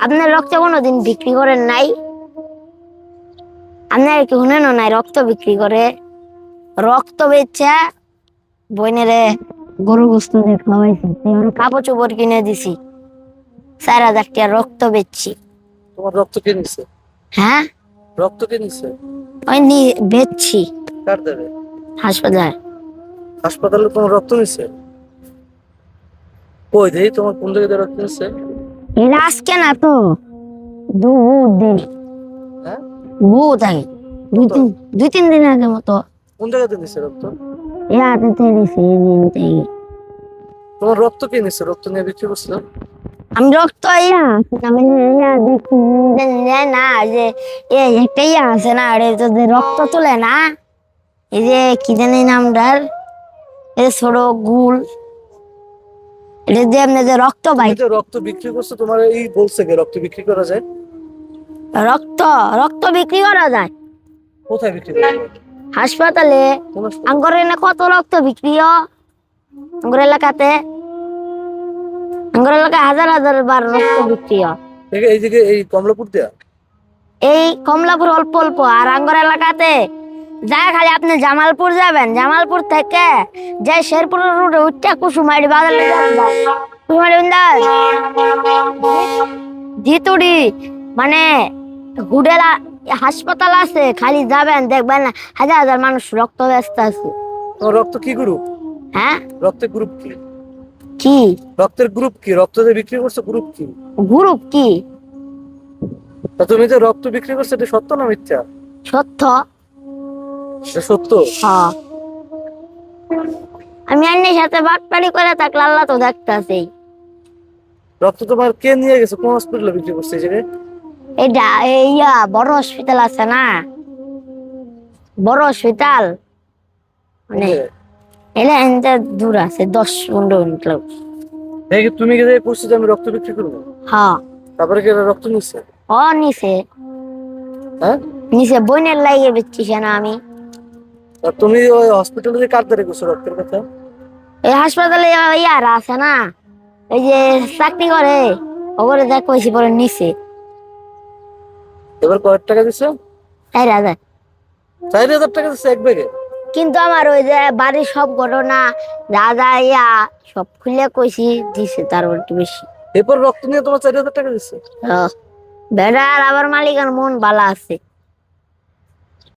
আপনার রক্ত কোনোদিন বিক্রি করেন নাই? আপনার কি শুনেন নাই রক্ত বিক্রি করে? রক্ত বেচা বইনেরে গরু গোস্ত দিয়ে খাওয়াইছি, কাপড় চোপড় কিনে দিছি, 4,000 টাকা রক্ত বেচছি। তোমার রক্ত কে নিছে? হ্যাঁ, রক্ত কে নিছে? ওই বেচছি কার দেবে? হাসপাতাল। হাসপাতালে তোমার রক্ত নিছে? কই দেই তোমার কোন জায়গায় রক্ত নিছে? এটা আজকে না তো, দিন হ্যাঁ, বহুত আগে, দুই তিন দিন আগে মতো। কোন জায়গাতে নিছে রক্ত? ইয়াতে দিছি এই দিন থেকে। তোমার রক্ত কে নিছে? রক্ত নিয়ে বিক্রি করছিল? আমি রক্ত আমি দেখি না যে একটা আছে না, যে রক্ত তুলে না, এই যে কি জানি নামটার, এই ছোট গুল, এটা দিয়ে আপনি যে রক্ত তুমি যে রক্ত বিক্রি করছো, তোমার এই বলছে কে রক্ত বিক্রি করা যায়? রক্ত রক্ত বিক্রি করা যায় কোথায় বিক্রি করা যায়? হাসপাতালে। কোন হাসপাতালে? আঙ্গর না কত রক্ত বিক্রি হয় আঙ্গর এলাকাতে, আঙ্গর এলাকায় হাজার হাজার বার রক্ত বিক্রি হয়। এই দিকে এই কমলাপুর দেয়া? এই কমলাপুর অল্প অল্প, আর আঙ্গর এলাকাতে যা খালি আপনি জামালপুর যাবেন, জামালপুর থেকে যে শেরপুর রোডে উঠতে কুসুমারি বাজারে যাবেন, কুসুমারি জিতুড়ি মানে হুডেলা হাসপাতাল আছে, খালি যাবেন দেখবেন না হাজার হাজার মানুষ রক্ত ব্যস্ত আছে। তোমার রক্ত কি গ্রুপ? হ্যাঁ, রক্তের গ্রুপ কি? কি রক্তের গ্রুপ কি? রক্ত যে বিক্রি করছো গ্রুপ কি? গ্রুপ কি? তা তুমি যে রক্ত বিক্রি করছো এটা সত্য না মিথ্যা? সত্য। এটা সত্য? হ্যাঁ, আমি আন্নের সাথে বাটপাড়ি করে থাকলে আল্লাহ তো দেখতাছেই। রক্ত তোমার কে নিয়ে গেছে? কোন হসপিটালে বিক্রি করছে এই জায়গায়? এটা বড় হসপিটাল আছে না, বড় হসপিটাল মানে এটা এনতে দূর আছে, 10-15 মিনিট লাগবে। দেখি তুমি কি যে করছো যে আমি রক্ত বিক্রি করবো? হ্যাঁ, তারপরে কি এরা রক্ত নিচ্ছে? নিচে হ্যাঁ, নিচে বইনের লাগিয়ে বেচছিস না আমি। আর তুমি ওই হসপিটালে যে কার দ্বারা করছো রক্তের কথা? এই হাসপাতালে ইয়ারা আছে না, এই যে চাকরি করে, ওগুলো দেখ কইছি পরে নিচে এবার কয়েক টাকা দিছো? 4,000। 4,000 টাকা দিচ্ছে এক ব্যাগে? কিন্তু আমার ওই যে বাড়ির সব ঘটনা দাদা সব খুলে কইছি, দিছে তার একটু বেশি। এরপর রক্ত নিয়ে তোমার 4,000 টাকা দিচ্ছে? বেড়ার আবার মালিকের মন ভালো আছে।